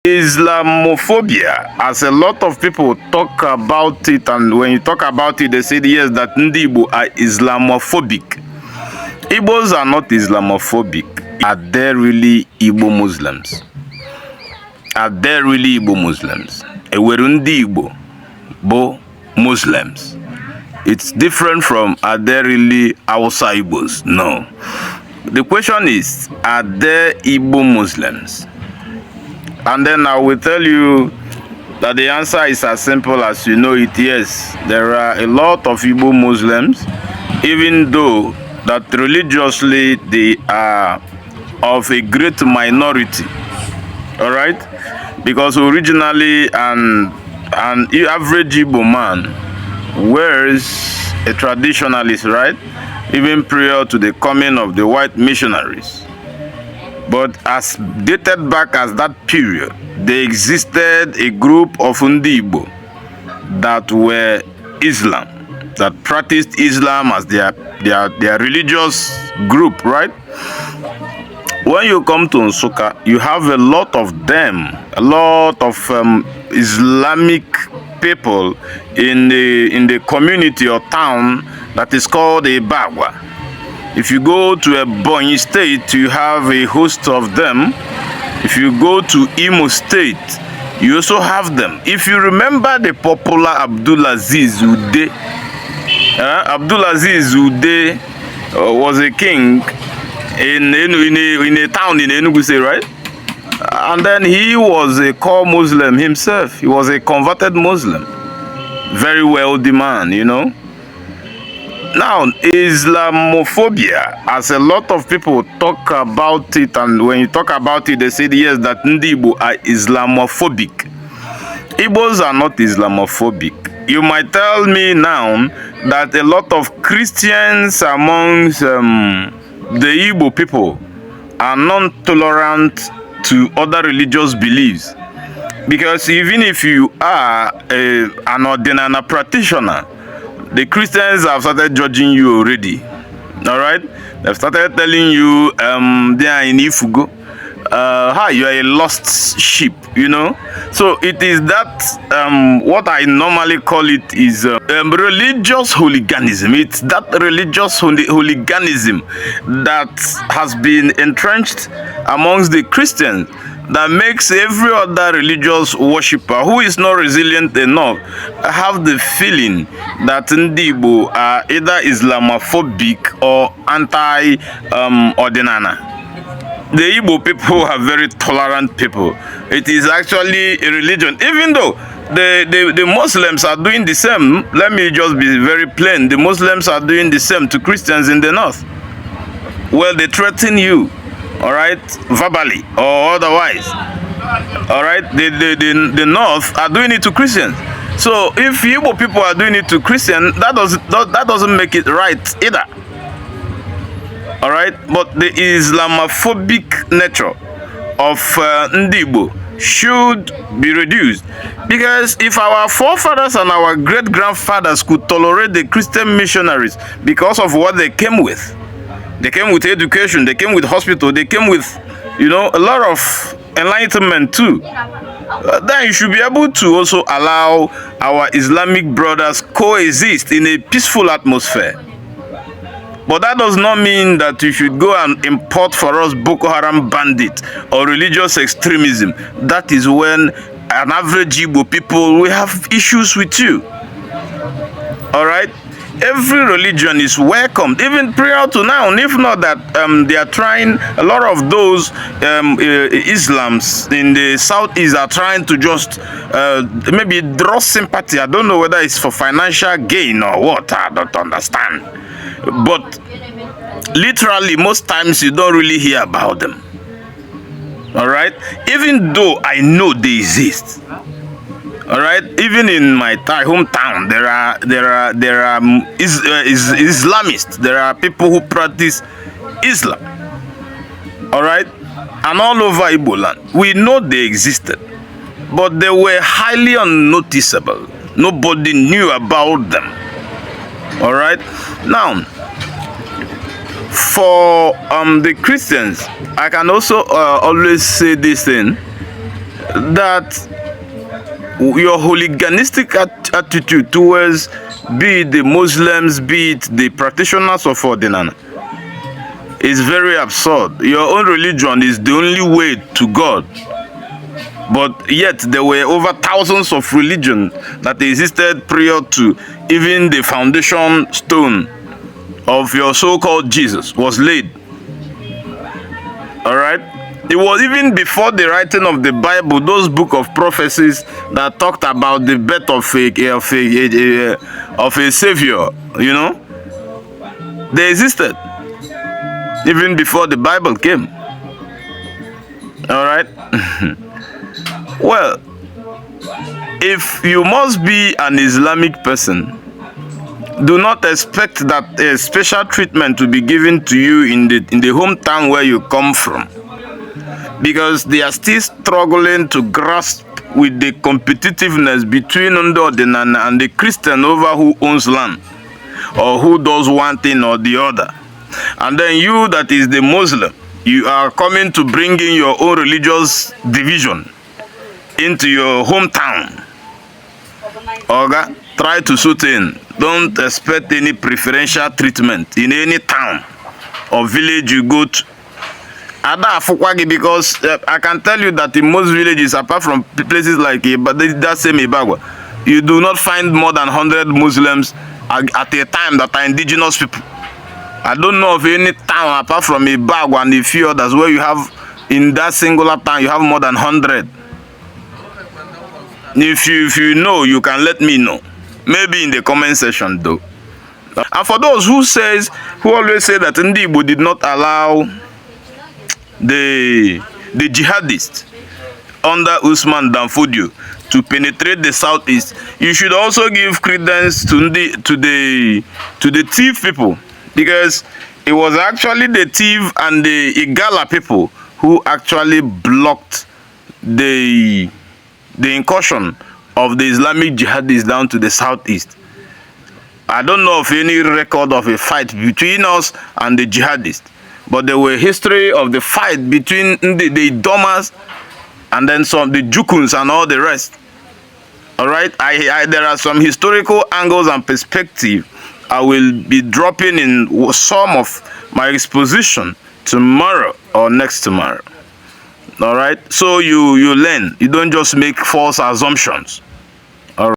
Islamophobia, as a lot of people talk about it, and when you talk about it, they say yes, that Igbo are Islamophobic. Igbos are not Islamophobic. Are there really Igbo Muslims? Are there really Igbo Muslims? Ewerundi Igbo, Bo Muslims. It's different from are there really Hausa Igbos? No. The question is, are there Igbo Muslims? And then I will tell you that the answer is as simple as you know it. Yes, there are a lot of Igbo Muslims, even though that religiously they are of a great minority. All right? Because originally an average Igbo man wears a traditionalist, right? Even prior to the coming of the white missionaries. But as dated back as that period, there existed a group of Igbo that were Islam, that practiced Islam as their religious group, right? When you come to Nsukka, you have a lot of them, a lot of Islamic people in the community or town that is called a Bagwa. If you go to Ebonyi State, you have a host of them. If you go to Imo State, you also have them. If you remember the popular Abdulaziz Ude, Abdulaziz Ude was a king in a town in Enugu State, right? And then he was a core Muslim himself. He was a converted Muslim. Very wealthy man, you know. Now, Islamophobia, as a lot of people talk about it, and when you talk about it, they say yes, that Igbo are Islamophobic. Igbos are not Islamophobic. You might tell me now that a lot of Christians amongst the Igbo people are non-tolerant to other religious beliefs. Because even if you are an ordinary practitioner, the Christians have started judging you already. All right? They've started telling you they are in Ifugo. You are a lost sheep, you know. So it is that what I normally call it is religious hooliganism. It's that religious hooliganism that has been entrenched amongst the Christians that makes every other religious worshipper who is not resilient enough have the feeling that Igbo are either Islamophobic or anti-ordinana. The Igbo people are very tolerant people. It is actually a religion. Even though the Muslims are doing the same, let me just be very plain. The Muslims are doing the same to Christians in the north. Well, they threaten you, all right, verbally or otherwise. All right, the north are doing it to Christians. So if Igbo people are doing it to Christians, that doesn't make it right either. All right, but the Islamophobic nature of Igbo should be reduced, because if our forefathers and our great-grandfathers could tolerate the Christian missionaries because of what they came with education, they came with hospital, they came with, you know, a lot of enlightenment too, then you should be able to also allow our Islamic brothers coexist in a peaceful atmosphere. But that does not mean that you should go and import for us Boko Haram bandit or religious extremism. That is when an average Igbo people will have issues with you. All right? Every religion is welcomed, even prior to now. And if not that, they are trying, a lot of those Islams in the southeast are trying to just maybe draw sympathy. I don't know whether it's for financial gain or what. I don't understand. But literally, most times you don't really hear about them. All right? Even though I know they exist. All right? Even in my hometown, there are Islamists. There are people who practice Islam. All right? And all over Igboland. We know they existed. But they were highly unnoticeable. Nobody knew about them. All right? Now, for the Christians, I can also always say this thing. that your hooliganistic attitude towards, be it the Muslims, be it the practitioners of Ordinana, is very absurd. Your own religion is the only way to God. But yet there were over thousands of religions that existed prior to even the foundation stone of your so-called Jesus was laid. All right? It was even before the writing of the Bible, those book of prophecies that talked about the birth of a savior, you know, they existed even before the Bible came. All right? Well, if you must be an Islamic person, do not expect that a special treatment to be given to you in the hometown where you come from, because they are still struggling to grasp with the competitiveness between Ndodinana and the Christian over who owns land or who does one thing or the other. And then you, that is the Muslim, you are coming to bring in your own religious division into your hometown. Oga, try to suit in. Don't expect any preferential treatment in any town or village you go to. Because I can tell you that in most villages, apart from places like that same Ibagwa, you do not find more than 100 Muslims at a time that are indigenous people. I don't know of any town apart from Ibagwa and a few others where you have, in that singular town, you have more than 100. If you know, you can let me know. Maybe in the comment section though. And for those who always say that Ndi Igbo did not allow the jihadists under Usman Danfodio to penetrate the southeast, you should also give credence to the thief people, because it was actually the thief and the Igala people who actually blocked the incursion of the Islamic jihadists down to the southeast. I don't know of any record of a fight between us and the jihadists, but there were history of the fight between the Domas and then the Jukuns and all the rest. All right, there are some historical angles and perspective I will be dropping in some of my exposition tomorrow or next tomorrow. All right, so you learn. You don't just make false assumptions.